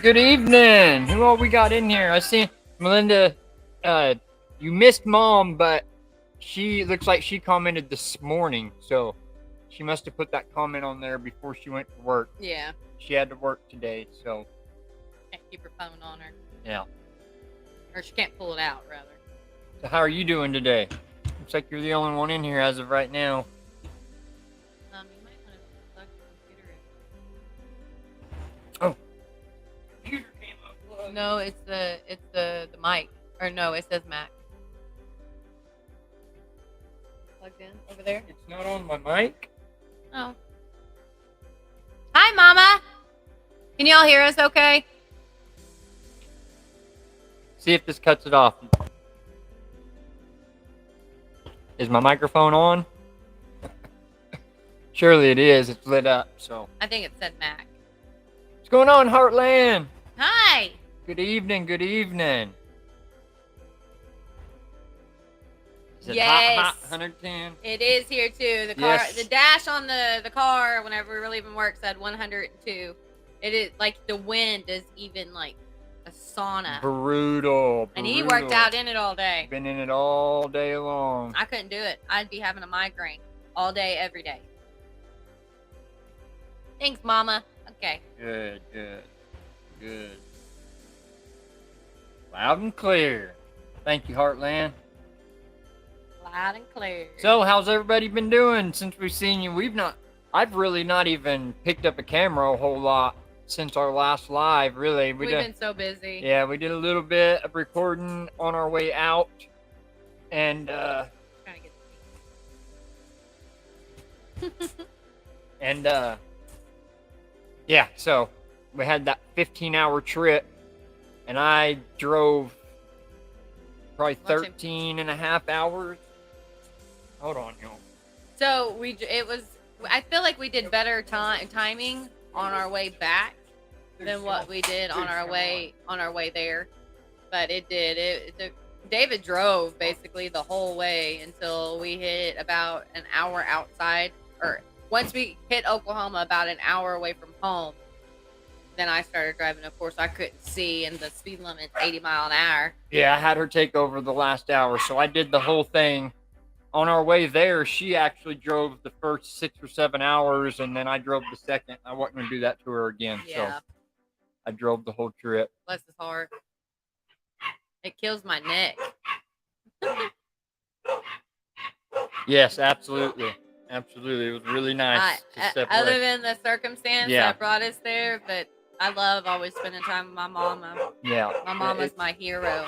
Good evening. Who all we got in here? I see Melinda. You missed Mom, but she looks like she commented this morning, so she must have put that comment on there before she went to work. Yeah. She had to work today, so Can't keep her phone on her. yeah. Or she can't pull it out, rather. So how are you doing today? Looks like you're the only one in here as of right now. You might want to plug the computer Oh. Computer came up. in. No, it's the mic. Or no, it says Mac. Plugged in over there. It's not on my mic. Oh. Hi, Mama. Can y'all hear us okay? See if this cuts it off. Is my microphone on? Surely it is. It's lit up, so. I think it said Mac. What's going on, Heartland? Hi. Good evening, good evening. Is it Yes. hot, 110? It is here too. The car, Yes. the dash on the car whenever we were leaving work said 102. It is like the wind is even like a sauna. Brutal. And he worked out in it all day. Been in it all day long. I couldn't do it. I'd be having a migraine all day, every day. Thanks, Mama. Okay. Good. Loud and clear. Thank you, Heartland. Loud and clear. So, how's everybody been doing since we've seen you? I've really not even picked up a camera a whole lot since our last live, really. We've been so busy. Yeah, we did a little bit of recording on our way out. And, Trying to get yeah, so we had that 15-hour trip, and I drove probably 13 and a half hours. Hold on, y'all. So I feel like we did better timing on our way back than what we did on our way there. But David drove basically the whole way until we hit about an hour outside, or once we hit Oklahoma about an hour away from home. Then I started driving. Of course, I couldn't see, and the speed limit's 80 miles an hour. Yeah, I had her take over the last hour, so I did the whole thing. On our way there, she actually drove the first 6 or 7 hours, and then I drove the second. I wasn't going to do that to her again, Yeah. so I drove the whole trip. Bless his heart. It kills my neck. Yes, absolutely. Absolutely. It was really nice to step Other away. than the circumstance that brought us there, but I love always spending time with my mama. Yeah. My mama's my hero.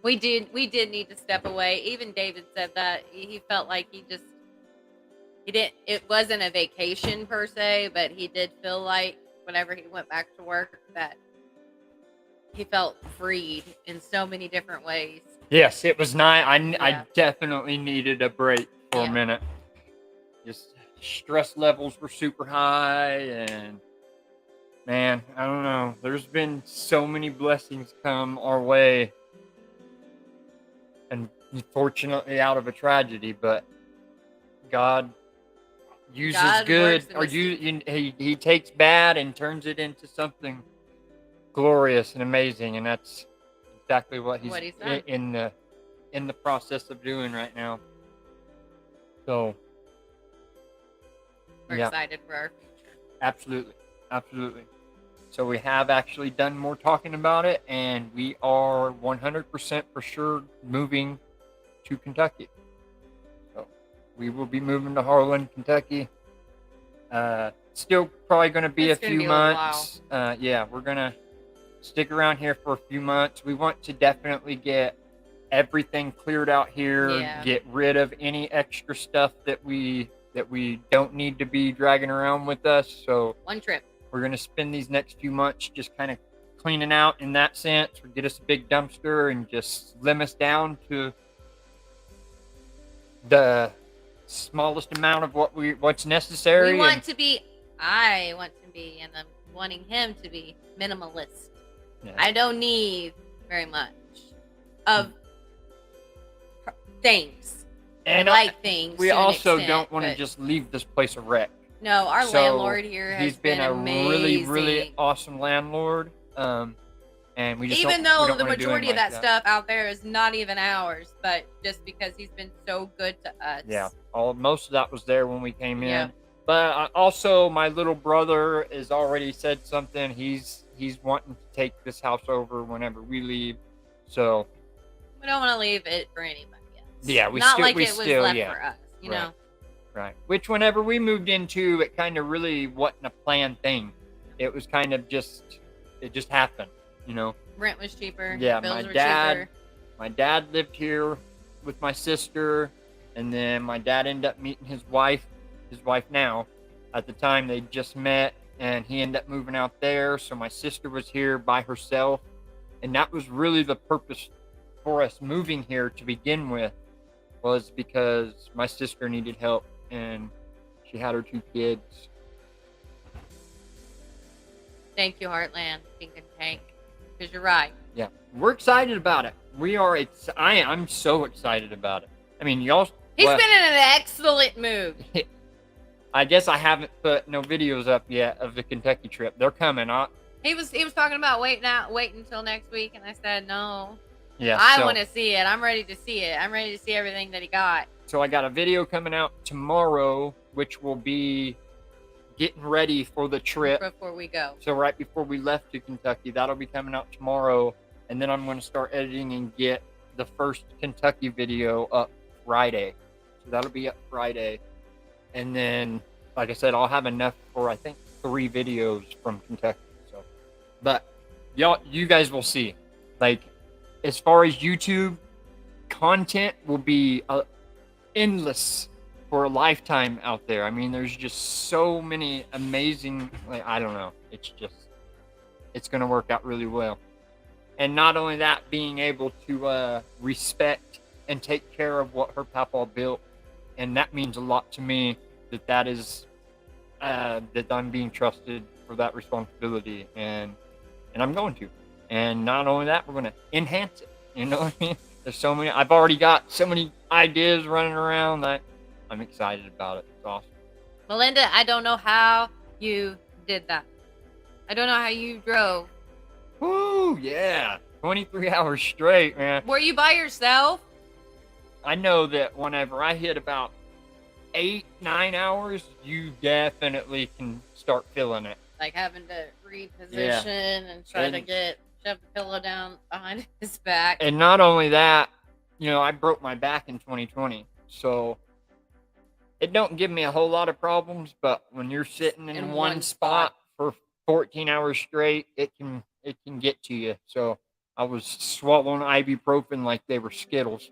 We did need to step away. Even David said that he felt like it wasn't a vacation per se, but he did feel like whenever he went back to work that he felt freed in so many different ways. Yes, it was nice. I definitely needed a break for a minute. Just stress levels were super high, and man, I don't know. There's been so many blessings come our way, and unfortunately out of a tragedy, but God uses good, or he takes bad and turns it into something glorious and amazing, and that's exactly what he's in the process of doing right now. So we're excited for our future. Absolutely. So we have actually done more talking about it, and we are 100% for sure moving to Kentucky. So we will be moving to Harlan, Kentucky. Still probably going to be a few months. We're going to stick around here for a few months. We want to definitely get everything cleared out here, get rid of any extra stuff that we don't need to be dragging around with us. So one trip. We're going to spend these next few months just kind of cleaning out in that sense. We'll get us a big dumpster and just slim us down to the smallest amount of what's necessary. I want to be, and I'm wanting him to be minimalist. Yeah. I don't need very much of things. And like things. we to an also extent, don't want to but just leave this place a wreck. no, our So landlord here has he's been a really, really amazing. awesome landlord. And we just Even we though don't the wanna do him majority of like that stuff out there is not even ours, but just because he's been so good to us. Yeah, most of that was there when we came Yeah. in. But also, my little brother has already said something. He's wanting to take this house over whenever we leave. So We don't want to leave it for anybody else. yeah, we not still like we it was still left yeah for us, you right know. right. Which whenever we moved into, it kind of really wasn't a planned thing. It was kind of just it just happened, you know. Rent was cheaper. Yeah, Bills were cheaper. my dad lived here with my sister, and then my dad ended up meeting his wife now. At the time, they just met, and he ended up moving out there. So my sister was here by herself, and that was really the purpose for us moving here to begin with, was because my sister needed help, and she had her 2 kids. Thank you, Heartland, Pink and Tank, because you're right. Yeah, we're excited about it. We are. I'm so excited about it. I mean, y'all. He's been in an excellent mood. I guess I haven't put no videos up yet of the Kentucky trip. They're coming. He was talking about waiting until next week, and I said no. Yeah, I want to see it. I'm ready to see it. I'm ready to see everything that he got. So I got a video coming out tomorrow, which will be getting ready for the trip before we go. So right before we left to Kentucky, that'll be coming out tomorrow, and then I'm going to start editing and get the first Kentucky video up Friday. So that'll be up Friday, and then, like I said, I'll have enough for I think 3 videos from Kentucky. So, but you guys will see. Like, as far as YouTube content will be endless for a lifetime out there. I mean, there's just so many amazing, like, I don't know. It's going to work out really well. And not only that, being able to respect and take care of what her papa built. And that means a lot to me, that I'm being trusted for that responsibility. And I'm going to. And not only that, we're going to enhance it. You know what I mean? There's so many, I've already got so many ideas running around that I'm excited about it. It's awesome. Melinda, I don't know how you did that. I don't know how you drove. Woo, yeah. 23 hours straight, man. Were you by yourself? I know that whenever I hit about 8-9 hours, you definitely can start feeling it. Like having to reposition and try to shove the pillow down behind his back. And not only that, you know, I broke my back in 2020. So it don't give me a whole lot of problems, but when you're sitting in one spot for 14 hours straight, it can get to you. So I was swallowing ibuprofen like they were Skittles.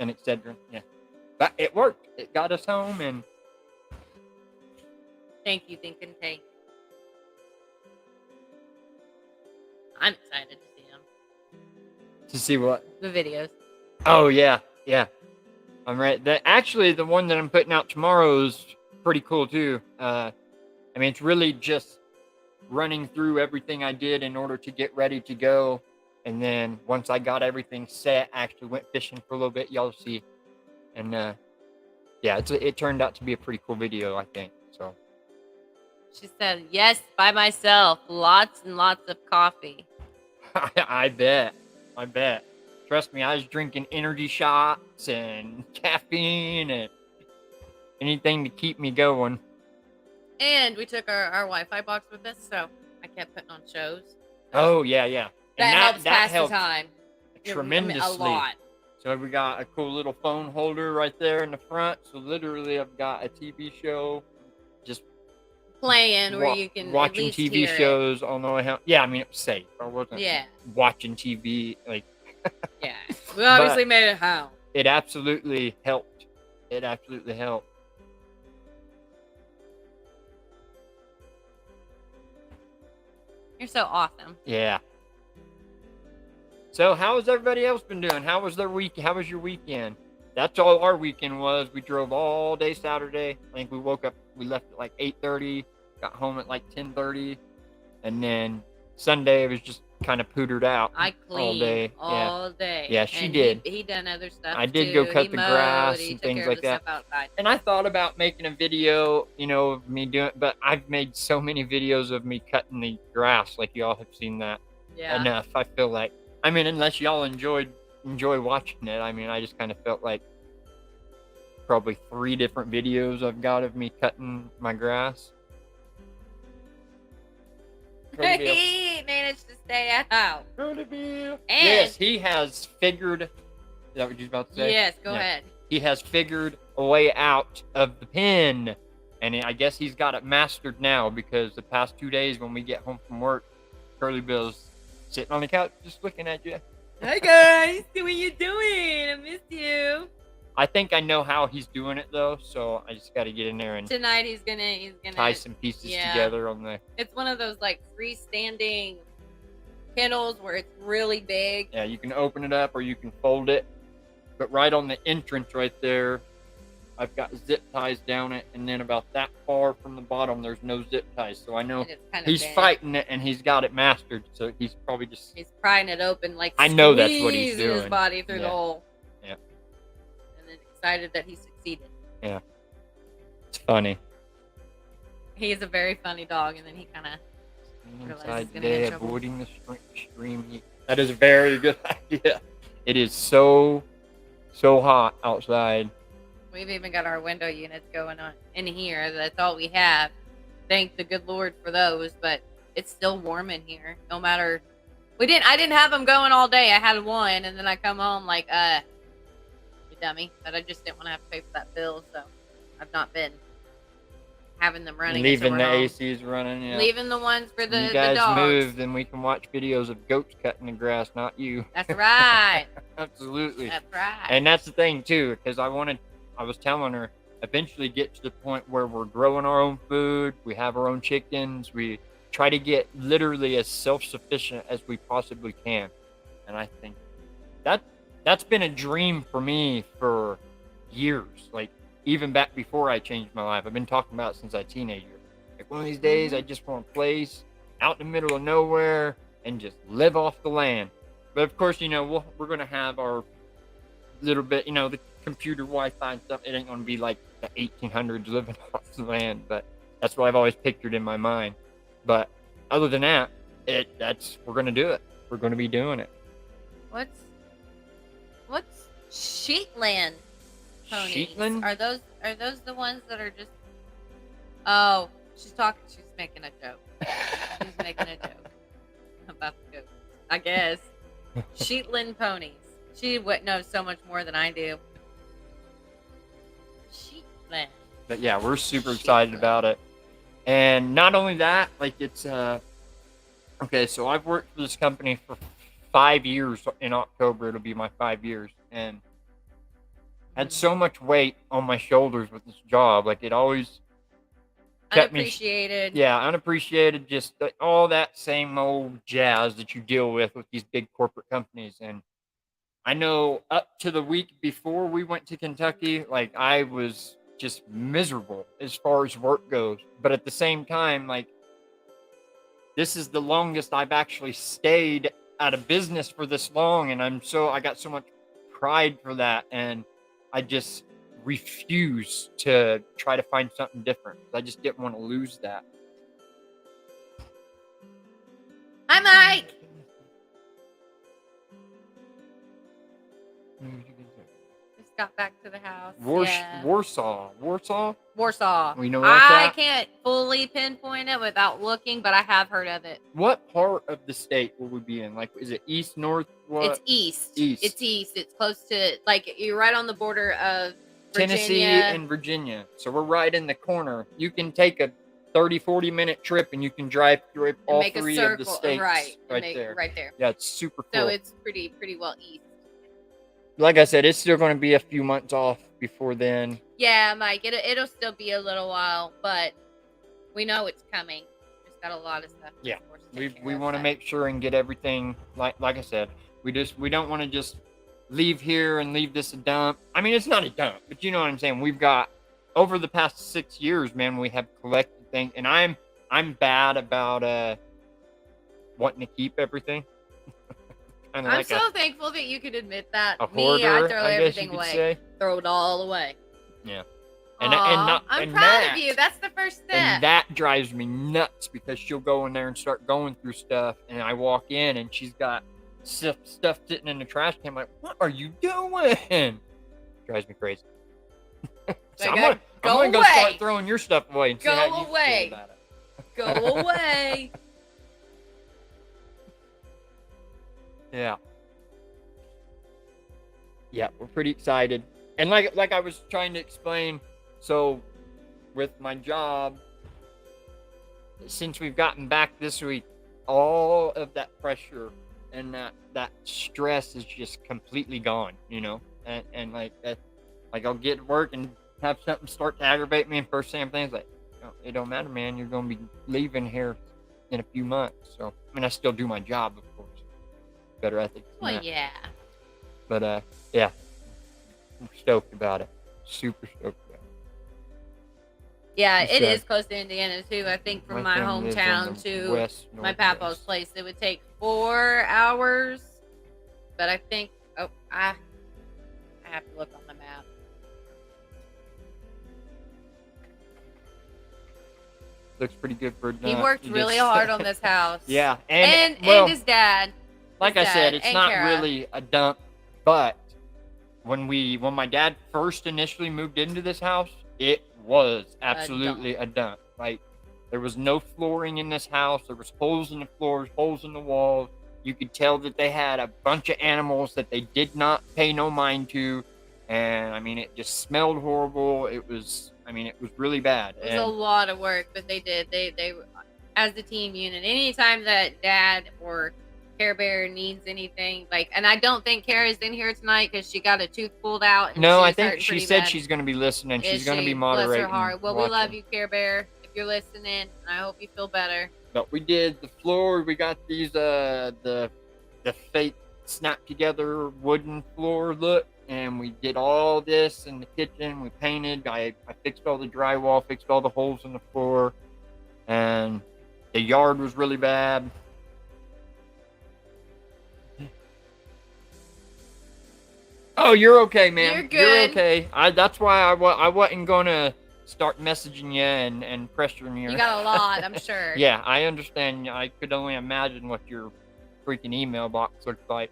And Excedrin, yeah. But it worked. It got us home, and thank you, Think and Tank. I'm excited to see them. To see what? The videos. Oh yeah. I'm right. Actually, the one that I'm putting out tomorrow is pretty cool too. I mean, it's really just running through everything I did in order to get ready to go. And then once I got everything set, I actually went fishing for a little bit. Y'all see. And yeah, it turned out to be a pretty cool video, I think. So she said, yes, by myself. Lots and lots of coffee. I bet. Trust me, I was drinking energy shots and caffeine and anything to keep me going. And we took our Wi-Fi box with us, so I kept putting on shows. Oh, yeah. That helps pass the time. Tremendously. A lot. So we got a cool little phone holder right there in the front. So literally, I've got a TV show just playing where you can watching at least TV hear shows on the way home. Yeah, I mean, it was safe. I wasn't watching TV like. Yeah, we obviously made it home. It absolutely helped. You're so awesome. Yeah. So how has everybody else been doing? How was their week? How was your weekend? That's all our weekend was. We drove all day Saturday. I think we woke up, we left at like 8:30, got home at like 10:30. And then Sunday, it was just kind of pootered out I all day. cleaned all day. Yeah, she And did. He done other stuff I did too. go cut He the mowed, grass he and took things care like of the that. stuff outside. And I thought about making a video, you know, of me doing, but I've made so many videos of me cutting the grass. Like y'all have seen that enough. I feel like, I mean, unless y'all enjoy watching it. I mean, I just kind of felt like probably 3 different videos I've got of me cutting my grass. He managed to stay out. And Yes, he has figured. Is that what you're about to say? Yes, go ahead. He has figured a way out of the pen, and I guess he's got it mastered now, because the past 2 days when we get home from work, Curly Bill's sitting on the couch just looking at you. Hi guys, what are you doing? I missed you. I think I know how he's doing it though, so I just got to get in there and tonight he's gonna tie some pieces together on the. It's one of those like freestanding kennels where it's really big. Yeah, you can open it up or you can fold it, but right on the entrance right there, I've got zip ties down it, and then about that far from the bottom, there's no zip ties. So I know he's fighting it, and he's got it mastered. So he's probably just prying it open, like I know that's what he's squeezing doing. His body through the hole. Yeah. And then excited that he succeeded. Yeah. It's funny. He is a very funny dog, and then he kind of inside today, avoiding the extreme heat. That is a very good idea. It is so hot outside. We've even got our window units going on in here. That's all we have. Thank the good Lord for those, but it's still warm in here. No matter, I didn't have them going all day. I had one, and then I come home like, you dummy. But I just didn't want to have to pay for that bill, so I've not been having them running. Leaving the ACs running. Yeah. Leaving the ones for the you guys dogs. move, then we can watch videos of goats cutting the grass, not you. That's right. Absolutely. That's right. And that's the thing too, because I was telling her, eventually get to the point where we're growing our own food, we have our own chickens, we try to get literally as self-sufficient as we possibly can. And I think that's been a dream for me for years. Like even back before I changed my life, I've been talking about it since I was a teenager. Like one of these days, I just want a place out in the middle of nowhere and just live off the land. But of course, you know, we're gonna have our little bit, you know, the computer Wi-Fi and stuff. It ain't gonna be like the 1800s living off the land, but that's what I've always pictured in my mind. But other than that, we're gonna do it. We're gonna be doing it. What's Sheetland ponies? Sheetland? Are those the ones that are just? Oh, she's making a joke. She's making a joke about the goats, I guess. Sheetland ponies. She knows so much more than I do. Sheetland. But yeah, we're super excited about it. And not only that, like it's okay, so I've worked for this company for 5 years. In October it'll be my 5 years, and had so much weight on my shoulders with this job. Like it always kept unappreciated. Unappreciated, just all that same old jazz that you deal with these big corporate companies. And I know up to the week before we went to Kentucky, like I was just miserable as far as work goes. But at the same time, like this is the longest I've actually stayed out of business for this long, and I got so much pride for that, and I just refuse to try to find something different. I just didn't want to lose that. Hi, Mike. Just got back to the house. Warsaw. We know I can't fully pinpoint it without looking, but I have heard of it. What part of the state will we be in? Like, is it east, north? What? It's east. East. It's east. It's close to, like, you're right on the border of Virginia. Tennessee and Virginia. So we're right in the corner. You can take a 30-40 minute trip and you can drive through all three of the states right there. Right there. Yeah, it's super cool. So it's pretty well east. Like I said, it's still going to be a few months off before then. Yeah, Mike, it'll still be a little while, but we know it's coming. Just got a lot of stuff. Yeah, we want to make sure and get everything, like I said, we don't want to just leave here and leave this a dump. I mean, it's not a dump, but you know what I'm saying. We've got, over the past 6 years, man, we have collected things, and I'm bad about wanting to keep everything. Kind of I'm like so thankful that you could admit that. a Me, I hoarder, throw I guess you everything could away. say. Throw it all away. Yeah. Aw, I'm proud of you. That's the first step. And that drives me nuts because she'll go in there and start going through stuff, and I walk in and she's got stuff sitting in the trash can. I'm like, what are you doing? Drives me crazy. So I'm gonna go start throwing your stuff away and see how you feel about it. Go away. Yeah. Yeah, we're pretty excited. And like I was trying to explain, so with my job, since we've gotten back this week, all of that pressure and that stress is just completely gone, you know? And like I'll get to work and have something start to aggravate me, and first thing I'm thinking is like, oh, it don't matter, man. You're gonna be leaving here in a few months. So I mean, I still do my job, of course. Better ethics. Well, yeah. But yeah, I'm stoked about it. Super stoked about it. Yeah, it is close to Indiana too. I think from my thing lives on hometown the to west, my northwest. papa's place, it would take 4 hours. But I think I have to look on the map. Looks pretty good for. He worked really hard on this house. Yeah, and well, his dad. Like I said, it's not really a dump, but when my dad first initially moved into this house, it was absolutely a dump. Like, there was no flooring in this house. There was holes in the floors, holes in the walls. You could tell that they had a bunch of animals that they did not pay no mind to, and I mean, it just smelled horrible. It was really bad. It was a lot of work, but they did. They as a team unit. Anytime that Dad or Care Bear needs anything, like, and I don't think Kara's in here tonight because she got a tooth pulled out. And no, I think she said she's going to be listening. She's going to be moderating. Bless her heart. Well, we love you, Care Bear. If you're listening, I hope you feel better. But we did the floor. We got these the fake snap together wooden floor look, and we did all this in the kitchen. We painted. I fixed all the drywall, fixed all the holes in the floor, and the yard was really bad. Oh, you're okay, man. You're good. You're okay. That's why I wasn't gonna start messaging you and pressuring you. You got a lot, I'm sure. Yeah, I understand. I could only imagine what your freaking email box looks like.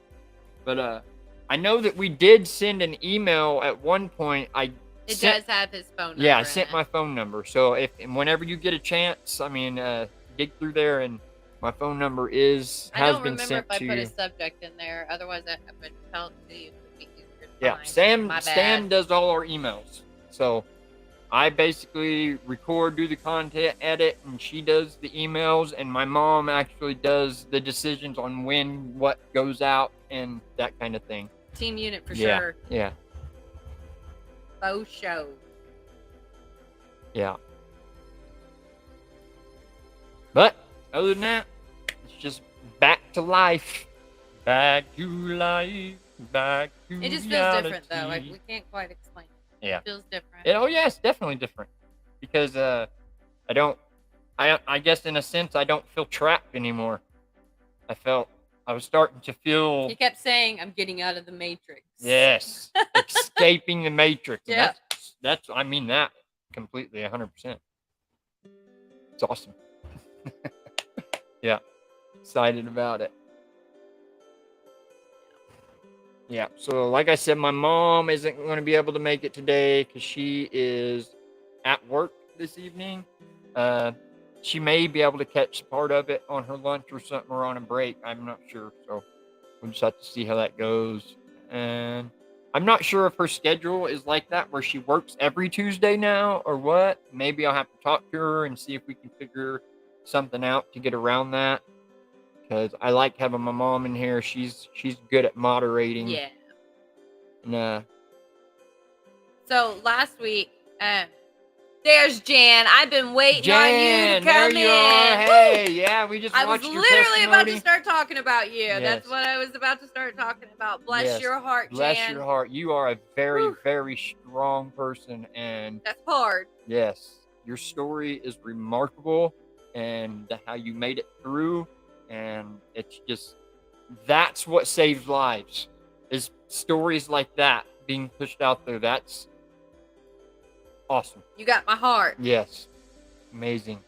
But I know that we did send an email at one point. It does have his phone number. Yeah, I sent my phone number. So whenever you get a chance, I mean, dig through there, and my phone number has been sent to you. I don't remember if I put a subject in there. Otherwise, I would tell it to you. Yeah, Sam does all our emails. So I basically record, do the content, edit, and she does the emails, and my mom actually does the decisions on when what goes out and that kind of thing. Team unit for sure. Yeah. Faux show. Yeah. But other than that, it's just back to life. Back to life. Back to It just reality. feels different though. Like, we can't quite explain it. Yeah. It feels different. Yeah, it's definitely different. Because I guess in a sense I don't feel trapped anymore. I was starting to feel. He kept saying, "I'm getting out of the matrix." Yes. Escaping the matrix. Yeah. That's I mean that completely 100%. It's awesome. Yeah. Excited about it. Yeah, so like I said, my mom isn't going to be able to make it today because she is at work this evening. She may be able to catch part of it on her lunch or something, or on a break. I'm not sure, so we'll just have to see how that goes. And I'm not sure if her schedule is like that, where she works every Tuesday now, or what. Maybe I'll have to talk to her and see if we can figure something out to get around that. Because I like having my mom in here. She's good at moderating. Yeah. And so last week, there's Jan. I've been waiting on you to come in. You are. Hey, yeah, we just watched your I was literally about to testimony. start talking about you. Yes. That's what I was about to start talking about. Bless your heart, Jan. Bless your heart. You are a very, very strong person, and that's hard. Yes, your story is remarkable, and how you made it through. And it's just, that's what saves lives, is stories like that being pushed out there. That's awesome. You got my heart. Yes. Amazing.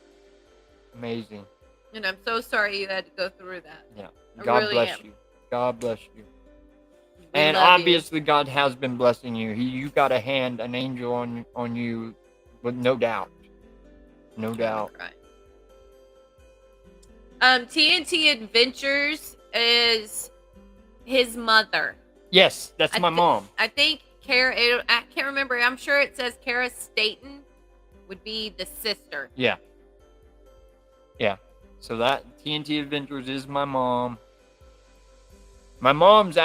Amazing. And I'm so sorry you had to go through that. Yeah. I God really bless am. you. God bless you. We And love you. obviously God has been blessing you. You got a hand, an angel on you, with no doubt. No doubt. TNT Adventures is his mother. Yes, that's my mom. I think Kara, I can't remember. I'm sure it says Kara Staten would be the sister. Yeah. Yeah. So that TNT Adventures is my mom. My mom's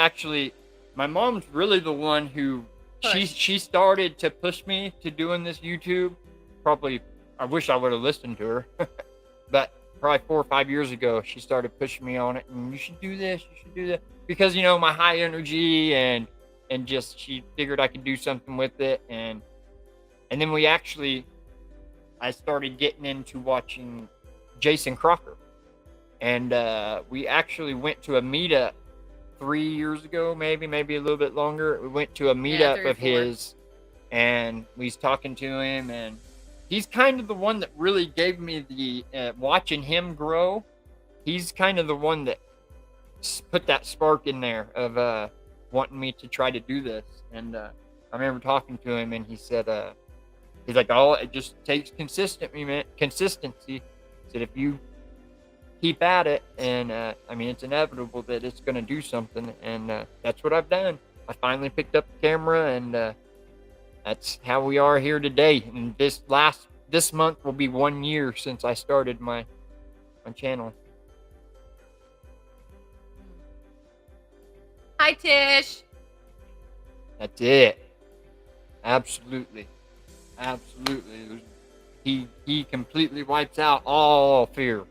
really the one who she started to push me to doing this YouTube. Probably, I wish I would have listened to her. But probably 4 or 5 years ago, she started pushing me on it, and you should do this, you should do that, because my high energy and just, she figured I could do something with it. And then I started getting into watching Jason Crocker, and we actually went to a meetup 3 years ago, maybe a little bit longer. We went to a meetup of his, and we was talking to him, and he's kind of the one that really gave me the watching him grow. He's kind of the one that put that spark in there of wanting me to try to do this. And I remember talking to him, and he said, he's like, "Oh, it just takes consistency, man. Consistency." He said, "If you keep at it, and it's inevitable that it's going to do something." And that's what I've done. I finally picked up the camera, and that's how we are here today. And this month will be 1 year since I started my channel. Hi, Tish. That's it. Absolutely. He completely wipes out all fear.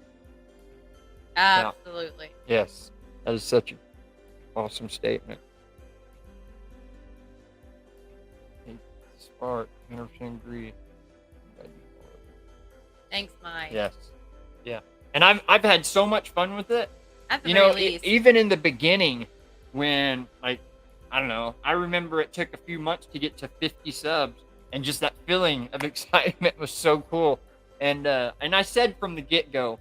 Absolutely. Yeah. Yes. That is such an awesome statement. Spark, 100% agree. Thanks, Mike. Yes. Yeah. And I've had so much fun with it. At the very least. Even in the beginning, when, like, I don't know, I remember it took a few months to get to 50 subs, and just that feeling of excitement was so cool. And I said from the get-go,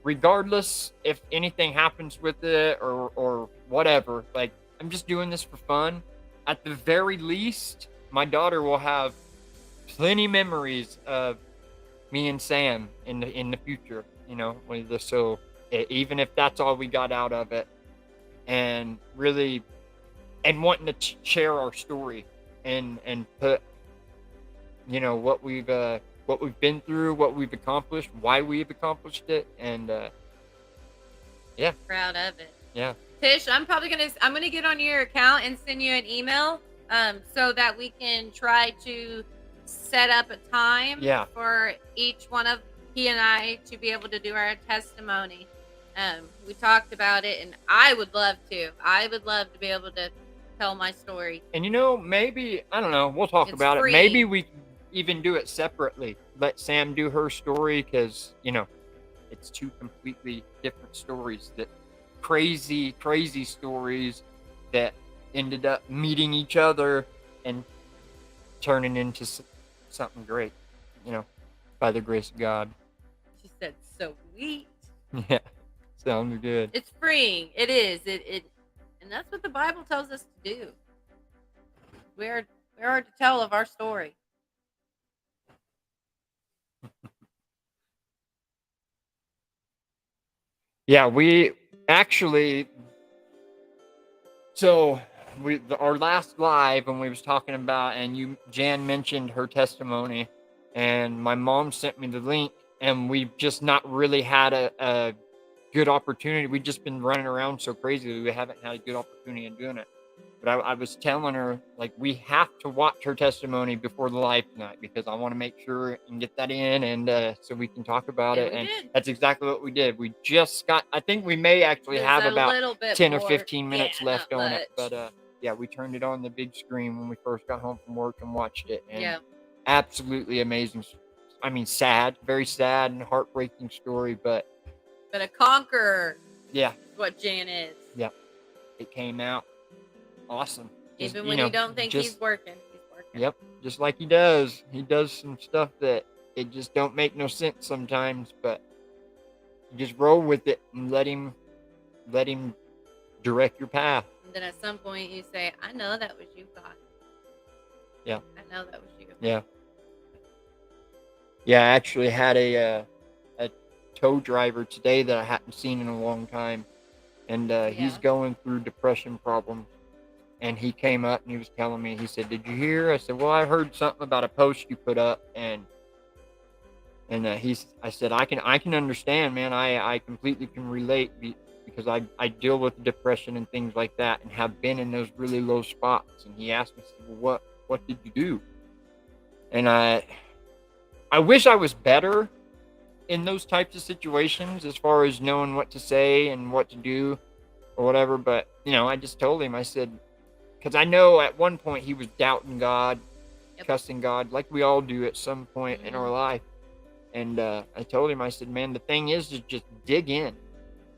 regardless if anything happens with it or whatever, like, I'm just doing this for fun. At the very least, my daughter will have plenty memories of me and Sam in the future, so even if that's all we got out of it, and really, and wanting to share our story and put, what we've been through, what we've accomplished, why we've accomplished it, and yeah, proud of it. Yeah. Tish, I'm gonna get on your account and send you an email, so that we can try to set up a time for each one of he and I to be able to do our testimony. We talked about it, and I would love to be able to tell my story. And maybe, I don't know, we'll talk about it. Maybe we can even do it separately. Let Sam do her story, because it's two completely different stories, that crazy stories that ended up meeting each other and turning into something great, by the grace of God. She said, "Sweet." Yeah, sounds good. It's freeing. It is. And that's what the Bible tells us to do. We are to tell of our story. Yeah, we actually. So our last live, when we was talking about, and Jan mentioned her testimony, and my mom sent me the link, and we've just not really had a good opportunity. We've just been running around so crazy, we haven't had a good opportunity in doing it. But I was telling her, like, we have to watch her testimony before the live tonight, because I want to make sure and get that in, and so we can talk about it. And that's exactly what we did. We just I think we may actually have about 10 or 15 minutes left on it. But yeah, we turned it on the big screen when we first got home from work and watched it. And absolutely amazing. Sad, very sad and heartbreaking story, but a conqueror. Yeah. What Jan is. Yep. It came out awesome. Just, Even when you don't think he's working, he's working. Yep. Just like he does. He does some stuff that it just don't make no sense sometimes, but you just roll with it and let him direct your path. And then at some point you say, I know that was you, God. Yeah. I know that was you. Yeah. Yeah, I actually had a tow driver today that I hadn't seen in a long time. And he's going through depression problems. And he came up and he was telling me, he said, "Did you hear?" I said, "Well, I heard something about a post you put up." And I said, I can understand, man. I completely can relate because I deal with depression and things like that and have been in those really low spots. And he asked me, "Well, what did you do?" And I wish I was better in those types of situations as far as knowing what to say and what to do or whatever. But, I just told him, I said, because I know at one point he was doubting God, cussing God, like we all do at some point in our life. And I told him, I said, "Man, the thing is just dig in.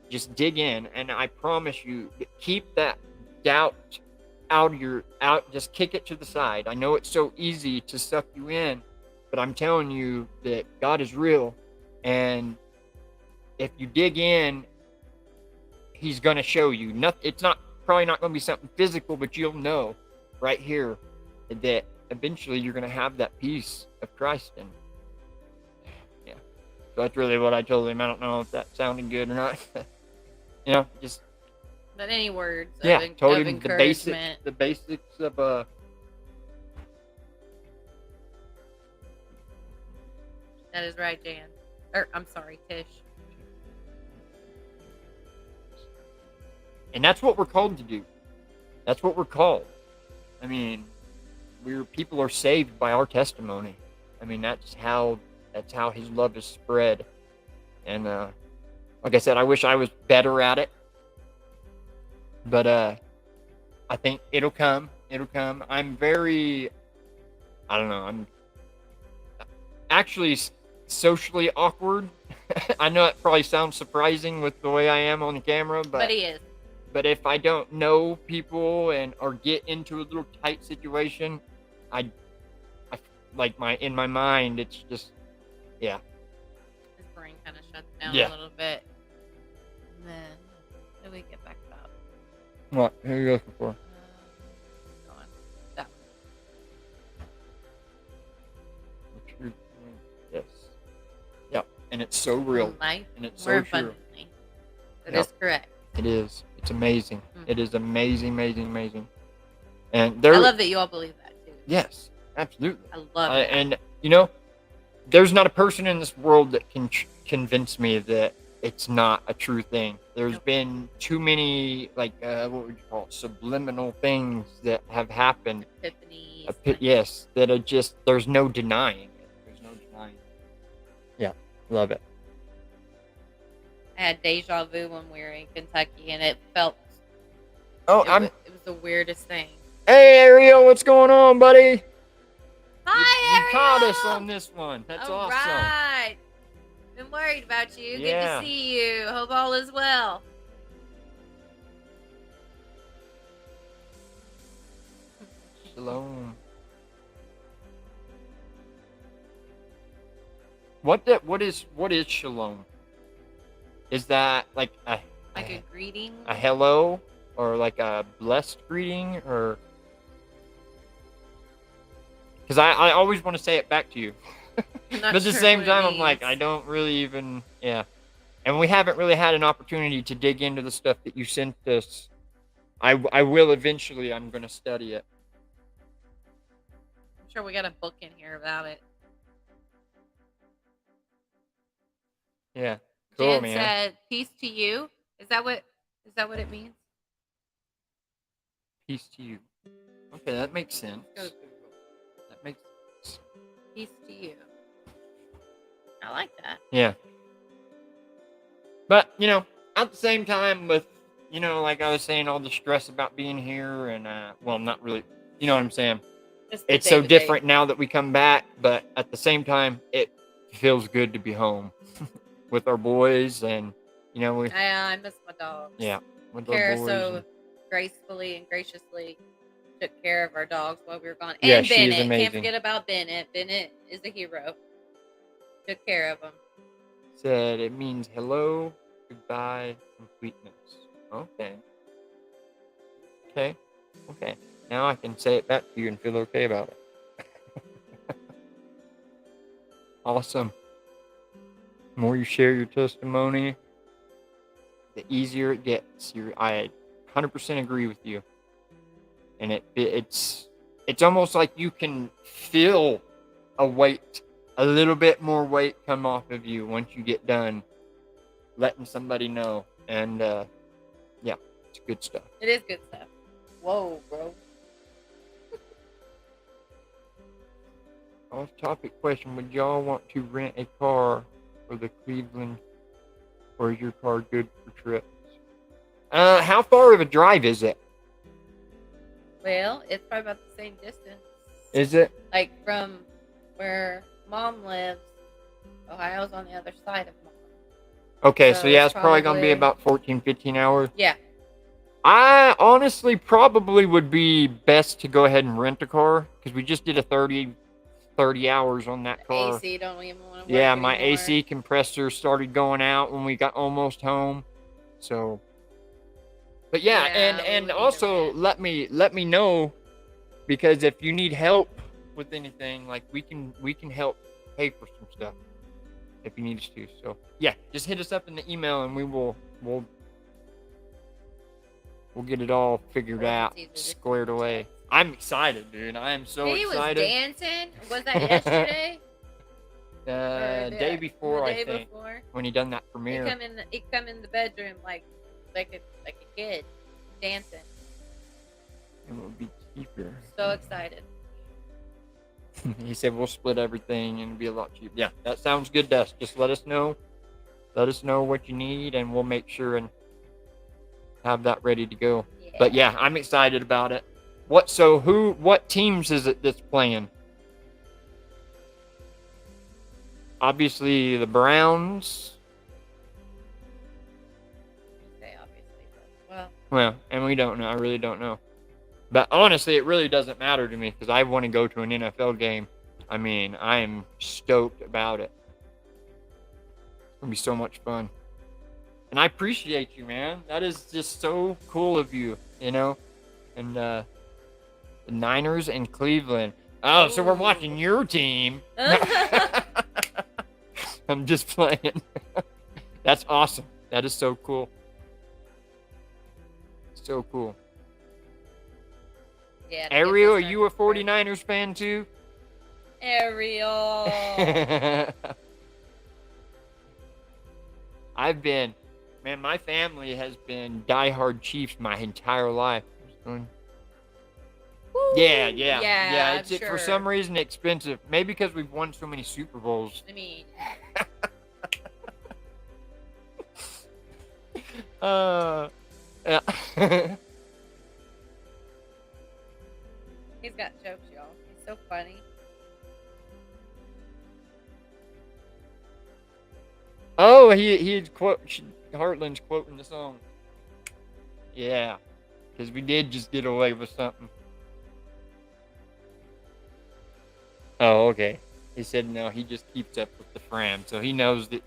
Just dig in. And I promise you, keep that doubt out, just kick it to the side. I know it's so easy to suck you in, but I'm telling you that God is real. And if you dig in, he's going to show you. It's probably not going to be something physical, but you'll know right here that eventually you're going to have that peace of Christ." And yeah, so that's really what I told him. I don't know if that sounded good or not. Just. But any words told of him encouragement. the basics of That is right, Jan. I'm sorry, Tish. And that's what we're called to do. That's what we're called. I mean, people are saved by our testimony. I mean, that's how his love is spread. And like I said, I wish I was better at it. But I think it'll come. It'll come. I'm actually socially awkward. I know it probably sounds surprising with the way I am on the camera, but he is. But if I don't know people or get into a little tight situation, I like in my mind, it's just, yeah. His brain kind of shuts down a little bit. And then, how do we get back up? What? Who are you looking for? Go on. That one. Yes. Yep. And it's so real. Life and it's more so true. abundantly. That is correct. It is. It's amazing. It is amazing, amazing, amazing. And I love that you all believe that too. Yes, absolutely. I love it. And there's not a person in this world that can convince me that it's not a true thing. There's been too many, what would you call it, subliminal things that have happened. Epiphanies. Yes, that are just, there's no denying it. There's no denying it. Yeah, love it. I had deja vu when we were in Kentucky, and it felt. It was the weirdest thing. Hey, Ariel, what's going on, buddy? Hi, Ariel. You caught us on this one. That's all awesome. Right. Been worried about you. Yeah. Good to see you. Hope all is well. Shalom. What is shalom? Is that like a greeting? A hello? Or like a blessed greeting? Or because I always want to say it back to you. But at the same time, I'm like, I don't really even, yeah. And we haven't really had an opportunity to dig into the stuff that you sent us. I will eventually. I'm going to study it. I'm sure we got a book in here about it. Yeah. Cool, Jen man. said, "Peace to you." Is that what it means? Peace to you. Okay, that makes sense. That makes sense. Peace to you. I like that. Yeah. But, at the same time with, like I was saying, all the stress about being here and, well, not really, you know what I'm saying? It's so different now that we come back, but at the same time, it feels good to be home with our boys and, You know, I miss my dogs. yeah, with our Kara boys. so gracefully and graciously took care of our dogs while we were gone. Yeah, And she is Bennett. amazing. Can't forget about Bennett. Bennett is a hero. Took care of him. Said it means hello, goodbye, completeness. Okay. Okay. Now I can say it back to you and feel okay about it. Awesome. The more you share your testimony, the easier it gets. I 100% agree with you. And it's almost like you can feel a little bit more weight come off of you once you get done letting somebody know. And yeah, it's good stuff. It is good stuff. Whoa, bro. Off topic question: would y'all want to rent a car for the Cleveland, or is your car good for trips? How far of a drive is it? Well, it's probably about the same distance. Is it? Like from where Mom lives, Ohio's on the other side of Mom. Okay, so yeah, it's it's probably going to be about 14, 15 hours. Yeah. I honestly probably would be best to go ahead and rent a car because we just did a 30 hours on that car. AC don't even want to work Yeah, my anymore. AC compressor started going out when we got almost home. So, but yeah, and also let me know, because if you need help with anything, like we can help pay for some stuff if you need us to. So yeah, just hit us up in the email and we'll get it all figured out, squared away. I'm excited, dude. I am so excited. He was dancing. Was that yesterday? Day before, I think. When he done that premiere. He come in the bedroom like a kid, dancing. It will be cheaper. So excited. He said we'll split everything and it'll be a lot cheaper. Yeah, that sounds good, Dust. Just let us know. Let us know what you need and we'll make sure and have that ready to go. Yeah. But yeah, I'm excited about it. What teams is it that's playing? Obviously the Browns. Okay, obviously, but well, and we don't know. I really don't know. But honestly, it really doesn't matter to me because I want to go to an NFL game. I mean, I am stoked about it. It's going to be so much fun. And I appreciate you, man. That is just so cool of you, you know? And the Niners and Cleveland. Oh, ooh. So we're watching your team. I'm just playing. That's awesome. That is so cool. So cool. Yeah, Ariel, are you a 49ers fan too? Ariel. My family has been diehard Chiefs my entire life. Yeah. It's sure. For some reason expensive. Maybe because we've won so many Super Bowls. I mean. Yeah. He's got jokes, y'all. He's so funny. Oh, Heartland's quoting the song. Yeah, because we did just get away with something. Oh, okay. He said no, he just keeps up with the FRAM, so he knows that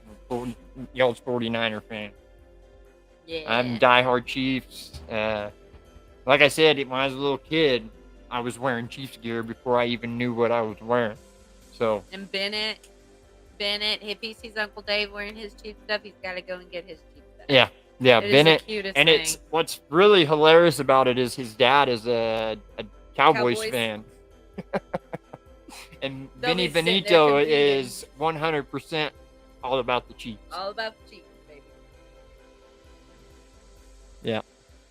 y'all's 49er fan. Yeah. I'm diehard Chiefs. Like I said, when I was a little kid, I was wearing Chiefs gear before I even knew what I was wearing. So. And Bennett, if he sees Uncle Dave wearing his Chiefs stuff, he's got to go and get his Chiefs stuff. Yeah, it Bennett. Is the cutest and thing. It's what's really hilarious about it is his dad is a Cowboys fan. And Vinny Benito is 100% all about the Chiefs. All about the Chiefs, baby. Yeah.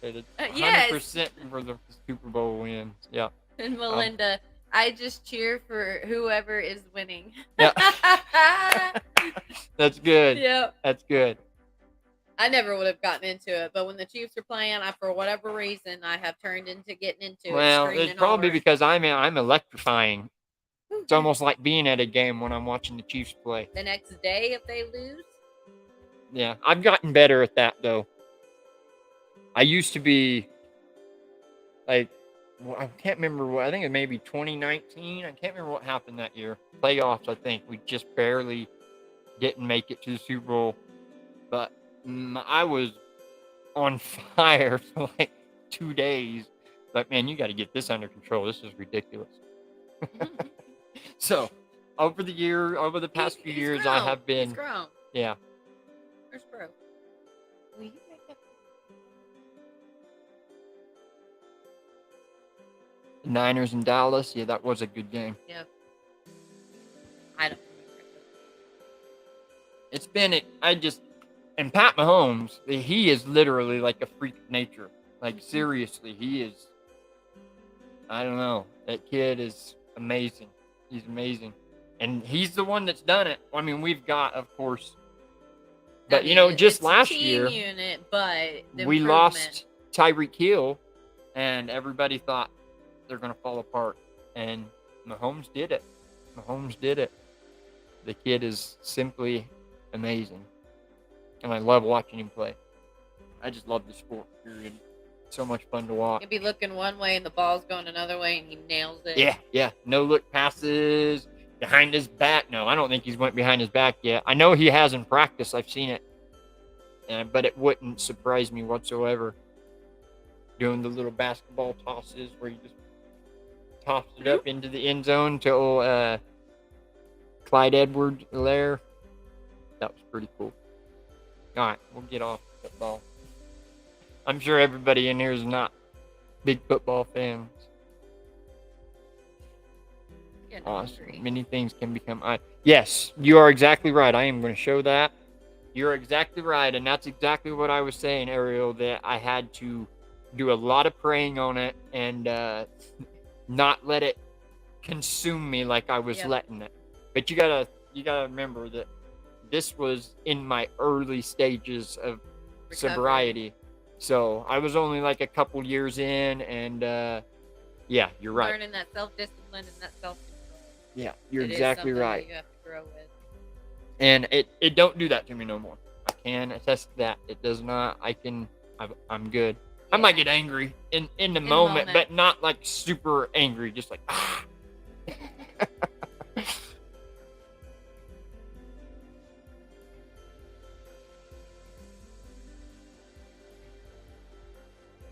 100% for the Super Bowl wins. Yeah. And Melinda, I just cheer for whoever is winning. Yeah. That's good. Yep. That's good. I never would have gotten into it, but when the Chiefs are playing, for whatever reason, I have turned into getting into it. Well, it's probably because I'm electrifying. It's almost like being at a game when I'm watching the Chiefs play. The next day, if they lose? Yeah, I've gotten better at that though. I used to be like, well, I can't remember what, I think it may be 2019. I can't remember what happened that year. Playoffs, I think. We just barely didn't make it to the Super Bowl. But I was on fire for like 2 days. But man, you got to get this under control. This is ridiculous. So, over the past few years, I have been. He's grown. Yeah. Where's bro? Will you make that? The Niners in Dallas. Yeah, that was a good game. Yeah. I don't. It's been. And Pat Mahomes, he is literally like a freak of nature. Like, seriously, he is. I don't know. That kid is amazing. He's amazing. And he's the one that's done it. I mean, we've got, of course. But, just last year, unit, but we lost Tyreek Hill, and everybody thought they're going to fall apart. And Mahomes did it. The kid is simply amazing. And I love watching him play. I just love the sport, period. So much fun to watch. He'd be looking one way and the ball's going another way and he nails it. Yeah. No look passes behind his back. No, I don't think he's went behind his back yet. I know he has in practice. I've seen it. But it wouldn't surprise me whatsoever. Doing the little basketball tosses where you just toss it up into the end zone to Clyde Edwards-Helaire. That was pretty cool. All right, we'll get off football. I'm sure everybody in here is not big football fans. Awesome. Many things can become. Yes, you are exactly right. I am going to show that. You're exactly right, and that's exactly what I was saying, Ariel. That I had to do a lot of praying on it and not let it consume me like I was letting it. But you gotta remember that this was in my early stages of sobriety. So I was only like a couple years in, and yeah, you're right. Learning that self-discipline and that self-control. Yeah, you're exactly right. You have to grow with. And it don't do that to me no more. I can attest to that. It does not. I'm good. Yeah. I might get angry in the moment, but not like super angry. Just like, ah.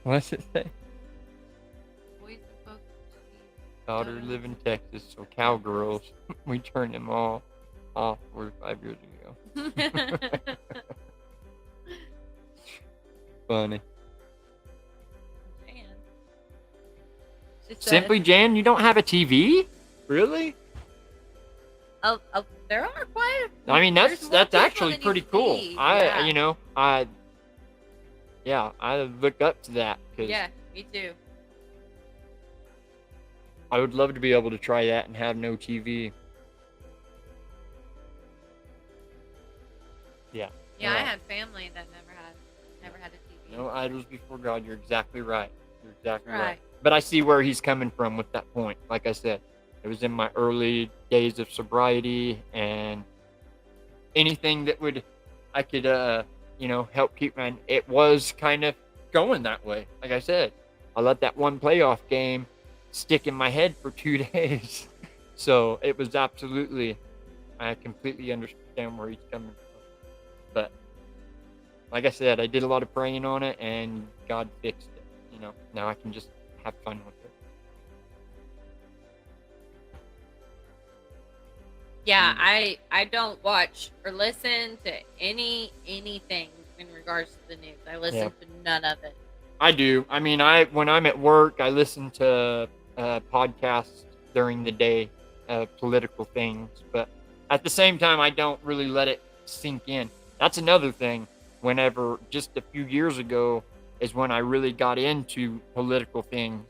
What's it say? Daughter live in Texas, so cowgirls, we turned them all off 45 years ago. Funny. Simply Jan, you don't have a TV? Really? There are quite a, I mean, that's actually pretty cool. I look up to that. Yeah, me too. I would love to be able to try that and have no TV. Yeah. Yeah, I had family that never had a TV. No idols before God. You're exactly right. You're exactly right. But I see where he's coming from with that point. Like I said, it was in my early days of sobriety, and anything that I could help keep it was kind of going that way. Like I said, I let that one playoff game stick in my head for 2 days. So it was absolutely, I completely understand where he's coming from. But like I said, I did a lot of praying on it, and God fixed it. Now I can just have fun with it. Yeah, I don't watch or listen to anything in regards to the news. I listen to none of it. I do. I mean, when I'm at work, I listen to podcasts during the day, political things. But at the same time, I don't really let it sink in. That's another thing. Whenever, just a few years ago, is when I really got into political things.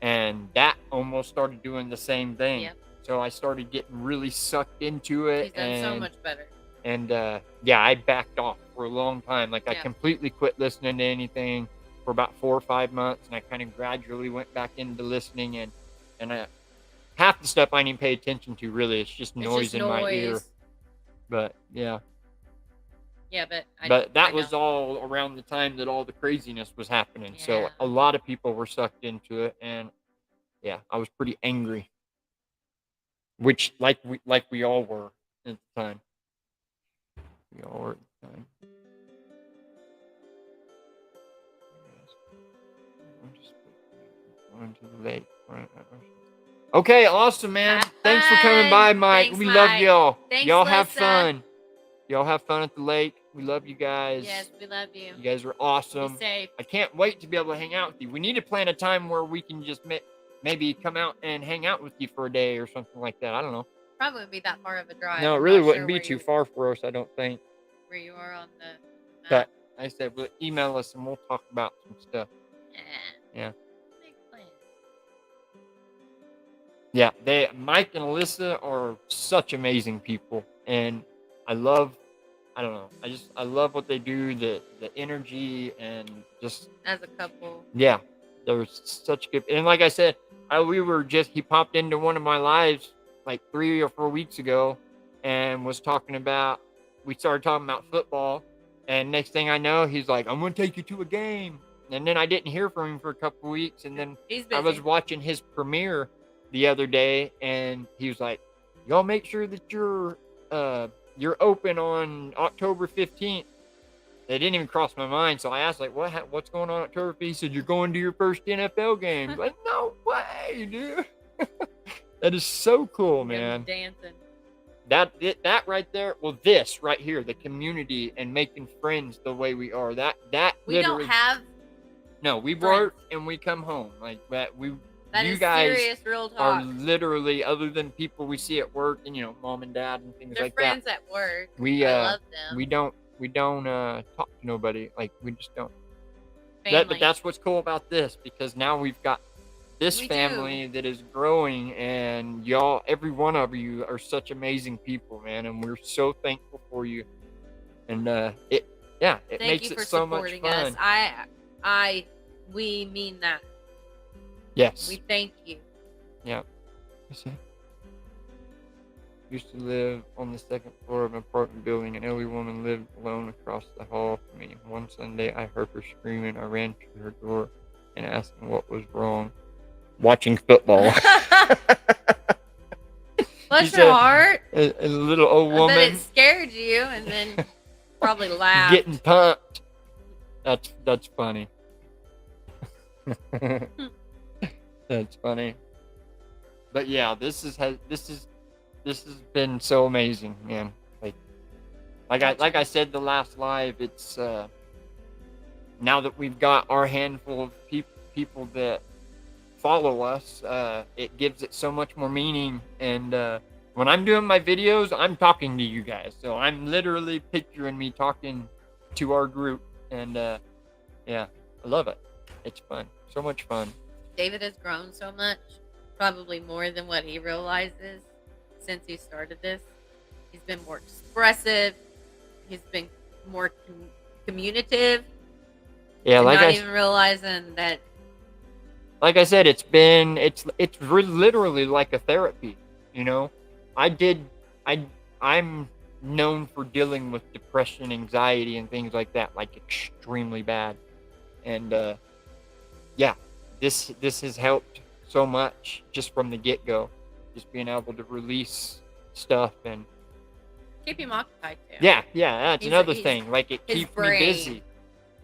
And that almost started doing the same thing. Yep. So I started getting really sucked into it. He's done so much better. And I backed off for a long time. Like, I completely quit listening to anything for about 4 or 5 months, and I kind of gradually went back into listening, and half the stuff I didn't pay attention to, really. It's just noise in my ear. But yeah, Yeah, but But that I was don't. all around the time that all the craziness was happening. So Yeah. a lot of people were sucked into it, and yeah, I was pretty angry, which like we all were at the time. We all were at the time. Going to the lake. Okay, awesome, man. Have Thanks for coming by, fun. Mike. Thanks, We love Mike. y'all. Thanks, Y'all have Lisa. fun. Y'all have fun at the lake. We love you guys. Yes, we love you. You guys are awesome. Be safe. I can't wait to be able to hang out with you. We need to plan a time where we can just maybe come out and hang out with you for a day or something like that. I don't know. Probably wouldn't be that far of a drive. No, it I'm really not wouldn't sure be where too you- far for us, I don't think. Where you are on the But map. I said, we'll email us and we'll talk about some stuff. Yeah. Big plan. Yeah, Mike and Alyssa are such amazing people, and I love what they do, the energy, and just As a couple. yeah, they're such good. And like I said, he popped into one of my lives like 3 or 4 weeks ago, and was talking about. We started talking about football, and next thing I know, he's like, "I'm gonna take you to a game." And then I didn't hear from him for a couple of weeks, and then He's busy. I was watching his premiere the other day, and he was like, "Y'all make sure that you're open on October 15th." It didn't even cross my mind, so I asked, like, what's going on October 15th? He said, "You're going to your first NFL game." Like, no way, dude. That is so cool, man. Dancing. That right there, well, this right here, the community and making friends the way we are. That We don't have. No, we friends. work and we come home like that. That you is guys serious, real are talk. literally, other than people we see at work and mom and dad and things They're like friends that. at work. We I love them. we don't talk to nobody. Like, we just don't. Family. But that's what's cool about this, because now we've got this We family that is growing, and y'all, every one of you are such amazing people, man, and we're so thankful for you. And it Thank makes you it for so much supporting fun. us. We mean that. Yes. We thank you. Yeah. Used to live on the second floor of an apartment building. An elderly woman lived alone across the hall from me. One Sunday, I heard her screaming. I ran to her door and asked what was wrong. Watching football. Bless your heart. A little old woman. But it scared you, and then probably laughed. Getting pumped. That's funny. That's funny. But yeah, this has been so amazing, man. Like I said the last live, it's now that we've got our handful of people that follow us, it gives it so much more meaning. And when I'm doing my videos, I'm talking to you guys, so I'm literally picturing me talking to our group. And yeah, I love it. It's fun, so much fun. David has grown so much, probably more than what he realizes since he started this. He's been more expressive. He's been more communicative. Yeah, and like not even realizing that. Like I said, it's literally like a therapy. I'm known for dealing with depression, anxiety, and things like that, like extremely bad. And yeah, this has helped so much just from the get-go, just being able to release stuff and keep him occupied too. Yeah, that's another thing. Like, it keeps brain. me busy.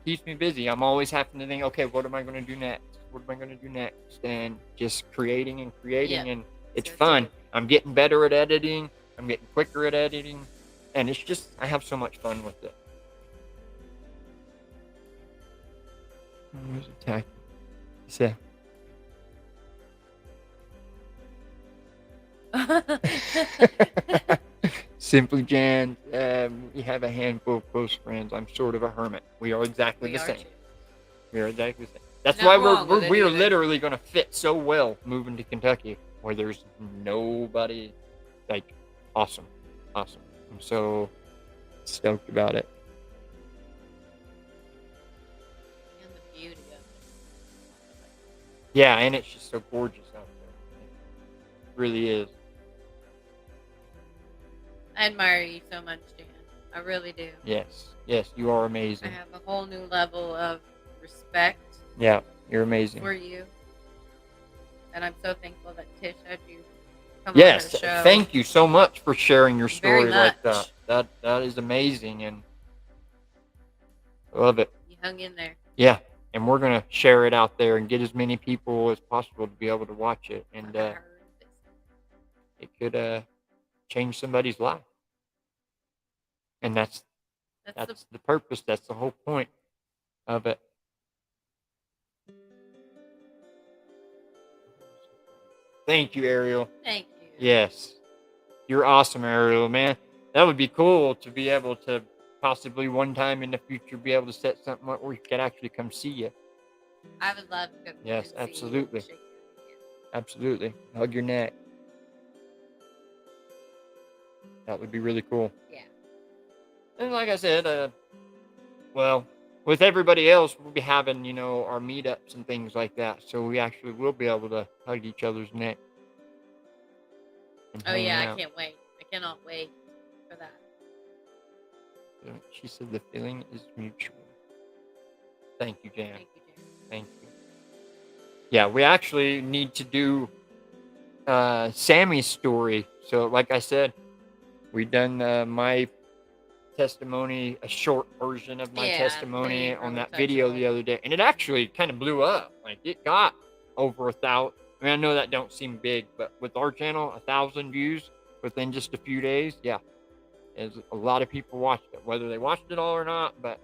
Keeps me busy. I'm always having to think, okay, what am I going to do next? What am I going to do next? And just creating, and it's fun. I'm getting better at editing. I'm getting quicker at editing, and it's just, I have so much fun with it. Who's attacking? So. Simply Jan, we have a handful of close friends. I'm sort of a hermit. We are exactly the same. We are exactly the same. That's why we're literally going to fit so well moving to Kentucky, where there's nobody. Like, awesome. I'm so stoked about it. And the beauty of it. Yeah, and it's just so gorgeous out there. It really is. I admire you so much, Dan. I really do. Yes, yes, you are I amazing. have a whole new level of respect Yeah, you're amazing. for you, and I'm so thankful that Tish had you come on her Yes, show. thank you so much for sharing your Very story like that. much. That is amazing, and I love it. You hung in there. Yeah, and we're gonna share it out there and get as many people as possible to be able to watch it, and I heard this. it could change somebody's life, and that's the purpose. That's the whole point of it. Thank you, Ariel. Thank you. Yes, you're awesome, Ariel, man. That would be cool to be able to possibly one time in the future be able to set something up where we could actually come see you. I would love to come. Yes, and see you absolutely. and shake your hand. Absolutely. Hug your neck. That would be really cool. Yeah. And like I said, well, with everybody else, we'll be having, our meetups and things like that. So we actually will be able to hug each other's neck. Oh yeah, I can't wait. I cannot wait for that. She said the feeling is mutual. Thank you, Jan. Thank you, Jan. Thank you. Yeah, we actually need to do Sammy's story. So, like I said, we done my testimony, a short version of my testimony on that video the other day, and it actually kind of blew up. Like it got over 1,000. I mean, I know that don't seem big, but with our channel, 1,000 views within just a few days. Yeah, a lot of people watched it, whether they watched it all or not. But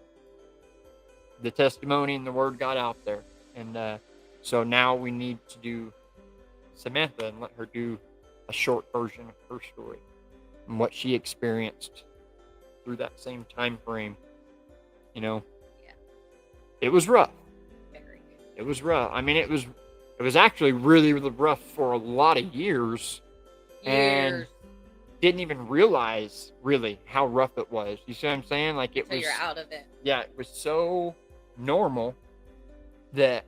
the testimony and the word got out there, and so now we need to do Samantha and let her do a short version of her story and what she experienced through that same time frame. Yeah. It was rough. Very. It was rough. I mean, it was actually really, really rough for a lot of years. And didn't even realize really how rough it was. You see what I'm saying? Like it was. You're out of it. Yeah, it was so normal that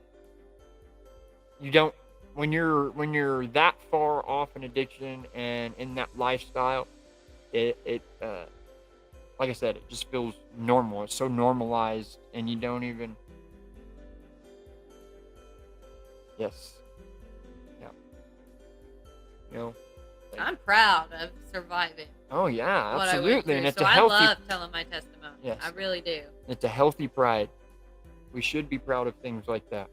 you don't. When you're that far off an addiction and in that lifestyle, it like I said, it just feels normal. It's so normalized, and you don't even. Yes. Yeah. I'm proud of surviving. Oh yeah, what absolutely, I went through. and it's so a healthy. I love telling my testimony. Yes. I really do. It's a healthy pride. We should be proud of things like that.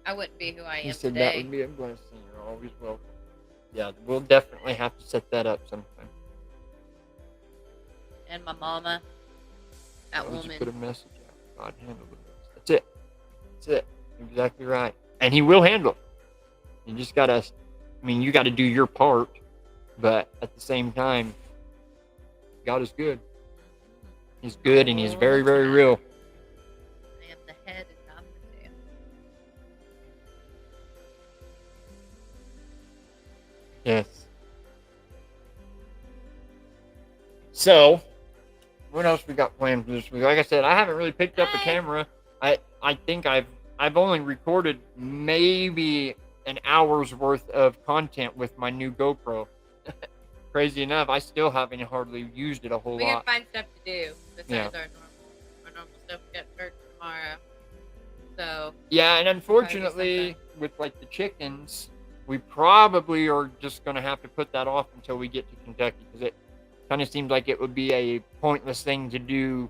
I wouldn't be who I am You said today. that would be a blessing. You're always welcome. Yeah, we'll definitely have to set that up sometime. And my mama, that I'll just woman. put a message out. God handle the rest. That's it. That's it. Exactly right. And He will handle it. You just gotta. I mean, you got to do your part, but at the same time, God is good. He's good, and He's very, very real. I am the head and not the tail. Yes. So, what else we got planned for this week? Like I said, I haven't really picked up a camera. I think I've only recorded maybe an hour's worth of content with my new GoPro. Crazy enough, I still haven't hardly used it a whole We lot. can find stuff to do besides our normal stuff. We got church tomorrow. So Yeah, and unfortunately, with like the chickens, we probably are just going to have to put that off until we get to Kentucky, because it kind of seems like it would be a pointless thing to do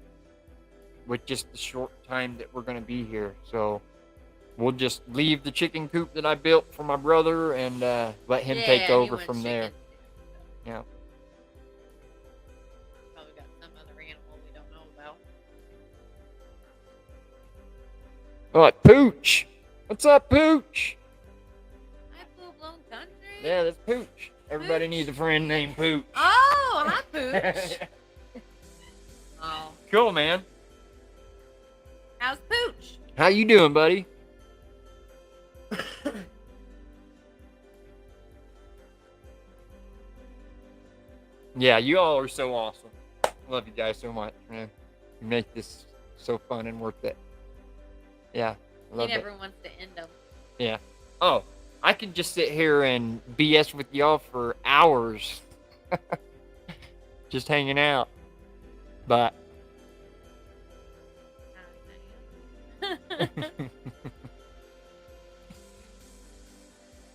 with just the short time that we're going to be here. So we'll just leave the chicken coop that I built for my brother and let him take over from there. Yeah. Probably got some other animal we don't know about. All right, Pooch. What's up, Pooch? Hi, Full Blown Country. Yeah, that's Pooch. Everybody Pooch. needs a friend named Pooch. Oh, hi, Pooch. Oh, Cool, man. how's Pooch? How you doing, buddy? Yeah, you all are so awesome. Love you guys so much, man. You make this so fun and worth it. Yeah, love He it. never wants to end them. Yeah. Oh, I could just sit here and BS with y'all for hours. just hanging out. But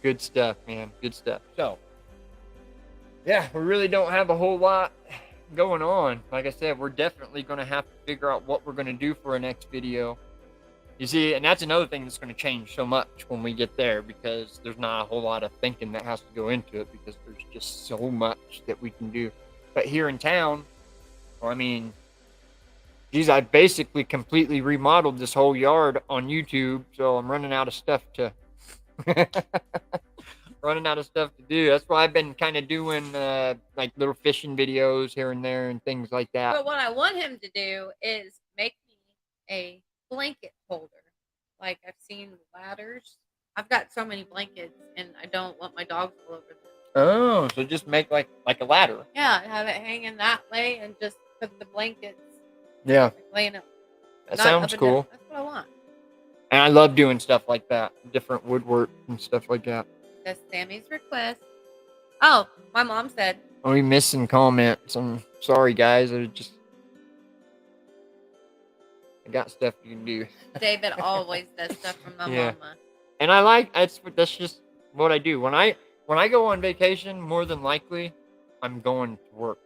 good stuff, man. Good stuff. So, yeah, we really don't have a whole lot going on. Like I said, we're definitely going to have to figure out what we're going to do for our next video. You see, and that's another thing that's going to change so much when we get there, because there's not a whole lot of thinking that has to go into it, because there's just so much that we can do. But here in town, well, I mean, geez, I basically completely remodeled this whole yard on YouTube, so I'm running out of stuff to running out of stuff to do. That's why I've been kind of doing like little fishing videos here and there and things like that. But what I want him to do is make me a blanket holder. Like I've seen ladders. I've got so many blankets, and I don't want my dogs all over them. Oh, so just make like a ladder. Yeah, have it hanging that way, and just put the blankets. Yeah, like, laying up. That sounds cool. That's what I want. And I love doing stuff like that, different woodwork and stuff like that. That's Sammy's request. Oh, my mom said. Are we missing comments? I'm sorry, guys. I got stuff you can do. David always does stuff for my mama. And I like that's just what I do. When I go on vacation, more than likely, I'm going to work.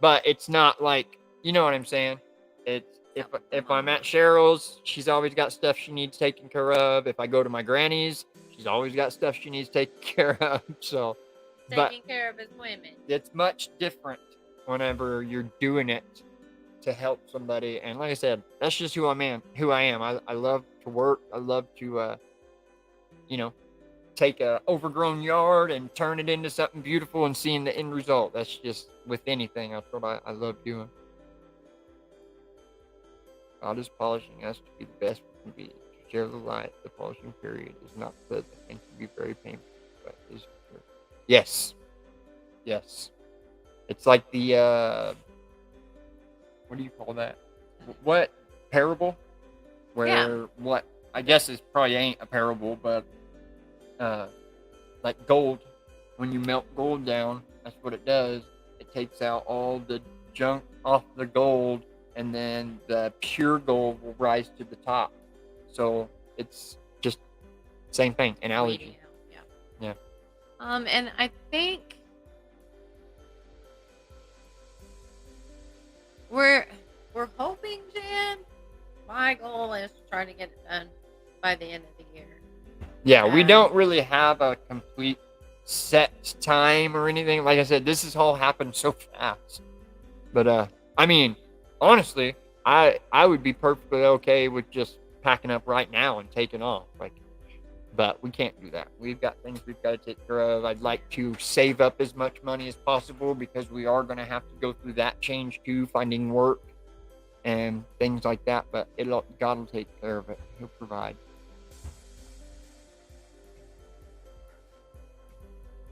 But it's not like, you know what I'm saying? It's if I'm at Cheryl's, she's always got stuff she needs taken care of. If I go to my granny's, she's always got stuff she needs taken care of. So taking care of his women. It's much different whenever you're doing it to help somebody. And like I said, that's just who I am. I love to work. I love to take a overgrown yard and turn it into something beautiful and seeing the end result. That's just with anything. That's what I love doing. God is polishing us to be the best we can be. To share the light, the polishing period is not pleasant and can be very painful, but is true. Yes. It's like the what do you call that? What parable? Where what? I guess it probably ain't a parable, but like gold. When you melt gold down, that's what it does. It takes out all the junk off the gold, and then the pure gold will rise to the top. So it's just same thing, analogy. Yeah. And I think we're hoping, Jan. My goal is to try to get it done by the end of the year. Yeah, we don't really have a complete set time or anything. Like I said, this has all happened so fast. But I mean, honestly, I would be perfectly okay with just packing up right now and taking off. But we can't do that. We've got things we've got to take care of. I'd like to save up as much money as possible, because we are going to have to go through that change too, finding work and things like that. But God will take care of it. He'll provide.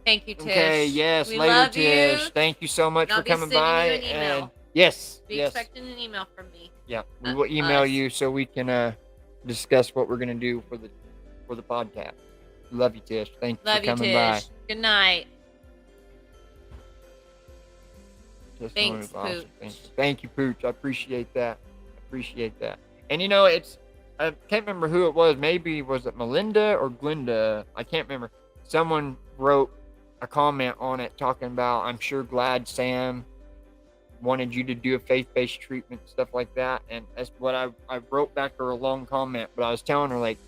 Thank you, Tish. Okay, yes, we later, love Tish. you. Thank you so much I'll for be coming sending by. you an email. And yes, Be expecting an email from me. Yeah, we will email you so we can discuss what we're gonna do for the podcast. Love you, Tish. Thank you for coming by. Good night. Thanks, Pooch. Thank you, Pooch. I appreciate that. And you know, I can't remember who it was. Maybe was it Melinda or Glinda? I can't remember. Someone wrote a comment on it talking about, I'm sure glad Sam wanted you to do a faith-based treatment, stuff like that. And that's what I wrote back her a long comment, but I was telling her, like,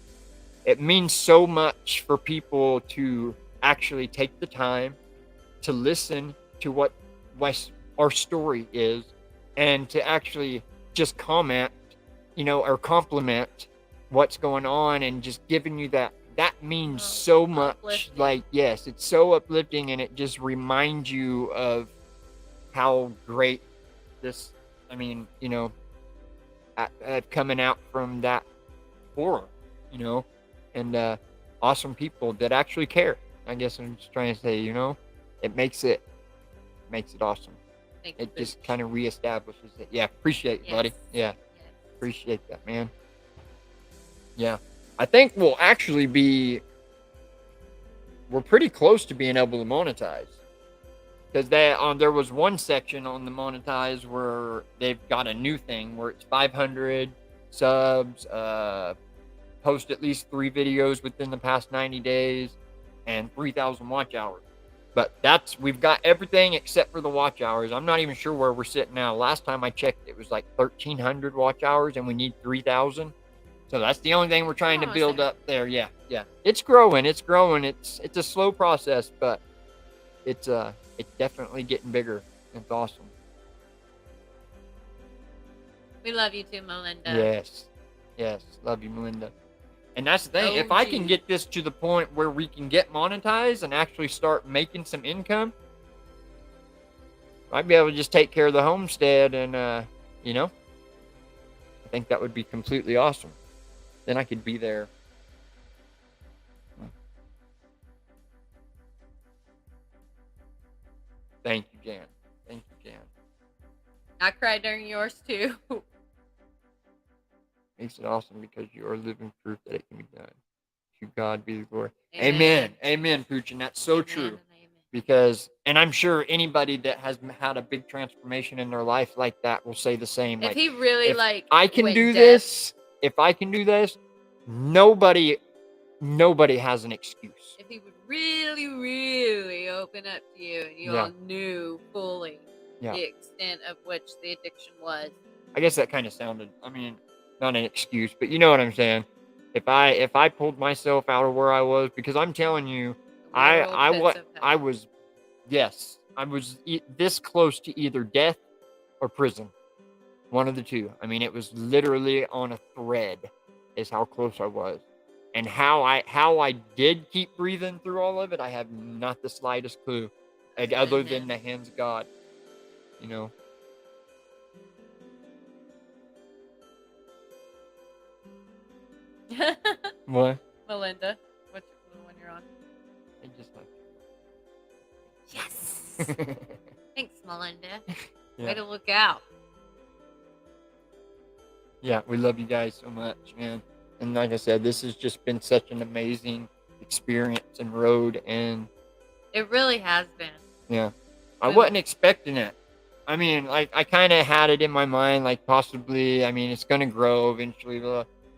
it means so much for people to actually take the time to listen to what our story is, and to actually just comment, or compliment what's going on, and just giving you that means so much. Uplifting. Like, yes, it's so uplifting, and it just reminds you of how great this, coming out from that forum, and awesome people that actually care. I guess I'm just trying to say, it makes it awesome. It just kind of reestablishes it. Yeah, appreciate it, buddy. Yeah, appreciate that, man. Yeah, I think we're pretty close to being able to monetize. because there was one section on the monetize where they've got a new thing where it's 500 subs, post at least 3 videos within the past 90 days, and 3,000 watch hours. But we've got everything except for the watch hours. I'm not even sure where we're sitting now. Last time I checked, it was like 1,300 watch hours, and we need 3,000. So that's the only thing we're trying to build up there. Yeah. It's growing. It's a slow process, but it's definitely getting bigger. It's awesome. We love you too, Melinda. Yes, love you, Melinda. And that's the thing. If I can get this to the point where we can get monetized and actually start making some income, I'd be able to just take care of the homestead, and I think that would be completely awesome. Then I could be there. Thank you, Jan. I cried during yours too. Makes it awesome because you are living proof that it can be done. To God be the glory. Amen, Pooch, and that's so true. Because, and I'm sure anybody that has had a big transformation in their life like that will say the same. If he really if I can do this, nobody has an excuse. If he would really, really open up to you, and you all knew fully the extent of which the addiction was. I guess that kind of sounded, not an excuse, but you know what I'm saying. If I pulled myself out of where I was, because I'm telling you, I was this close to either death or prison, one of the two. It was literally on a thread, is how close I was, and how I did keep breathing through all of it. I have not the slightest clue, other than the hands of God, What? Melinda, which one you're on? I just like. Yes. Thanks, Melinda. Way to look out. Yeah, we love you guys so much, man. And like I said, this has just been such an amazing experience and road, and it really has been. Yeah, I wasn't expecting it. I kind of had it in my mind, like possibly. It's gonna grow eventually.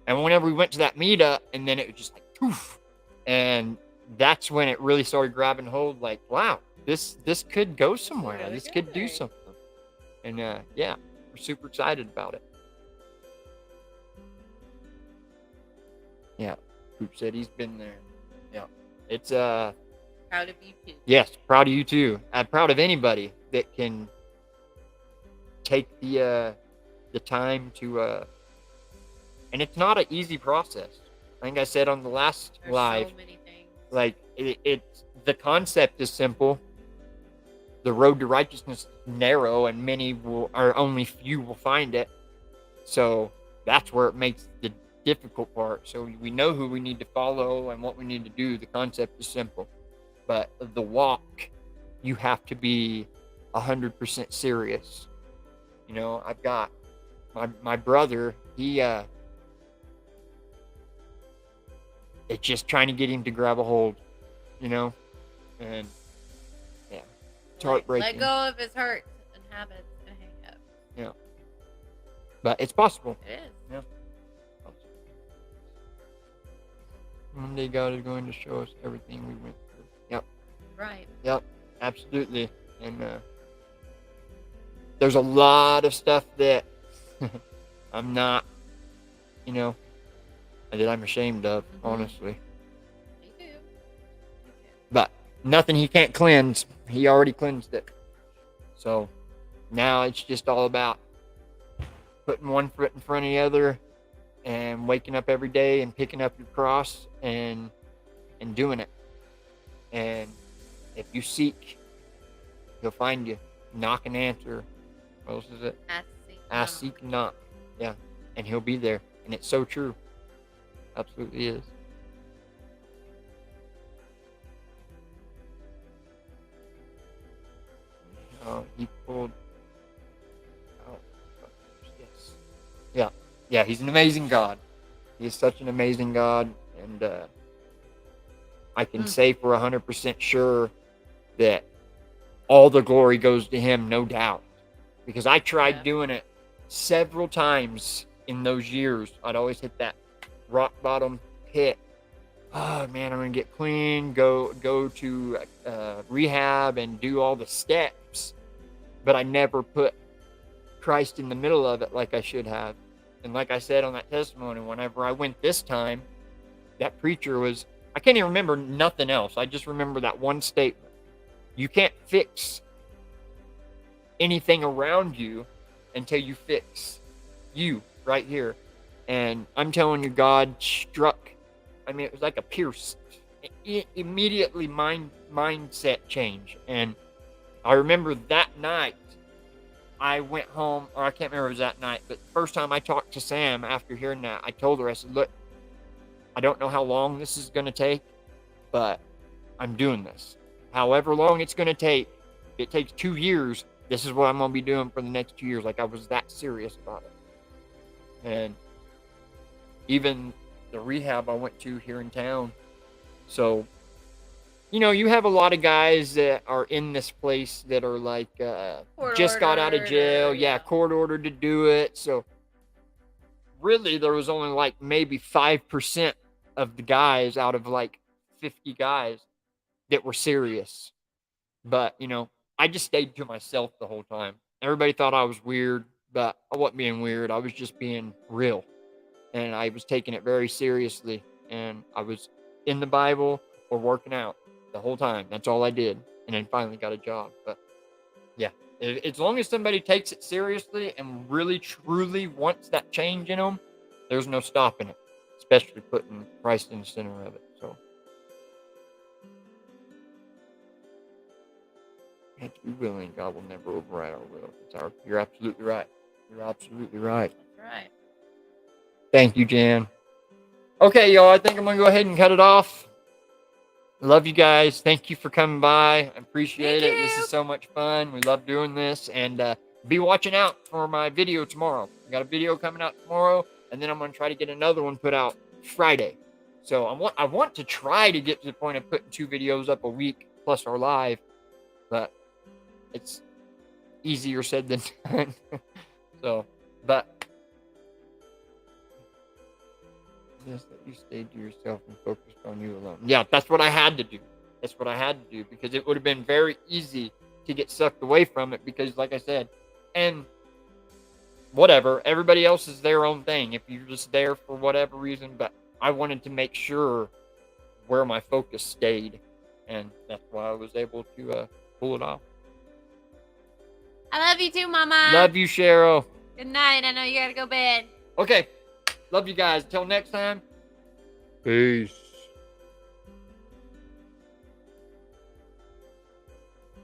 And whenever we went to that meetup, and then it was just like poof, and that's when it really started grabbing hold. Like, wow, this could go somewhere. Really this could do something. And we're super excited about it. Yeah, Poop said he's been there. Yeah, it's proud of you too. Yes, proud of you too. I'm proud of anybody that can take the time to. And it's not an easy process. I think I said on the last live, so many things. Like the concept is simple. The road to righteousness is narrow, and only few will find it. So that's where it makes the difficult part. So we know who we need to follow and what we need to do. The concept is simple, but the walk, you have to be 100% serious. I've got my brother. It's just trying to get him to grab a hold, and it's heartbreaking. Let go of his hurts and habits and hang-ups. Yeah, but it's possible. It is. Yeah. One day God is going to show us everything we went through. Yep. Right. Yep. Absolutely. And there's a lot of stuff that I'm not, that I'm ashamed of, honestly. Me too. But nothing he can't cleanse. He already cleansed it. So now it's just all about putting one foot in front of the other and waking up every day and picking up your cross and doing it. And if you seek, he'll find you. Knock and answer. What else is it? Ask, seek, knock. Yeah. And he'll be there. And it's so true. Absolutely is. He pulled out. Yes. Yeah. Yeah, he's an amazing God. He is such an amazing God. And I can say for 100% sure that all the glory goes to him, no doubt. Because I tried Yeah. doing it several times in those years. I'd always hit that rock bottom pit. Oh man, I'm gonna get clean, go to rehab and do all the steps, but I never put Christ in the middle of it like I should have. And like I said on that testimony, whenever I went this time, that preacher was, I can't even remember nothing else. I just remember that one statement. You can't fix anything around you until you fix you right here. And I'm telling you, God struck. I mean, it was like a pierce. Immediately mindset change. And I remember that night, I went home, or I can't remember if it was that night, but the first time I talked to Sam after hearing that, I told her, I said, look, I don't know how long this is going to take, but I'm doing this. However long it's going to take, if it takes 2 years, this is what I'm going to be doing for the next 2 years. Like, I was that serious about it. And even the rehab I went to here in town. So, you know, you have a lot of guys that are in this place that are like, just got out of jail. Yeah, court ordered to do it. So, really, there was only like maybe 5% of the guys out of like 50 guys that were serious. But, you know, I just stayed to myself the whole time. Everybody thought I was weird, but I wasn't being weird. I was just being real. And I was taking it very seriously. And I was in the Bible or working out the whole time. That's all I did. And then finally got a job. But yeah, as long as somebody takes it seriously and really, truly wants that change in them, there's no stopping it, especially putting Christ in the center of it. So, and to be willing, God will never override our will. You're absolutely right. You're absolutely right. That's right. Thank you, Jan. Okay, y'all, I think I'm going to go ahead and cut it off. Love you guys. Thank you for coming by. I appreciate it. This is so much fun. We love doing this. And be watching out for my video tomorrow. I got a video coming out tomorrow, and then I'm going to try to get another one put out Friday. So I want to try to get to the point of putting 2 videos up a week plus our live, but it's easier said than done. So, but yes, that you stayed to yourself and focused on you alone. Yeah, that's what I had to do. That's what I had to do, because it would have been very easy to get sucked away from it, because like I said, and whatever, everybody else is their own thing if you're just there for whatever reason, but I wanted to make sure where my focus stayed, and that's why I was able to pull it off. I love you too, Mama. Love you, Cheryl. Good night. I know you gotta go to bed. Okay. Love you guys. Until next time. Peace.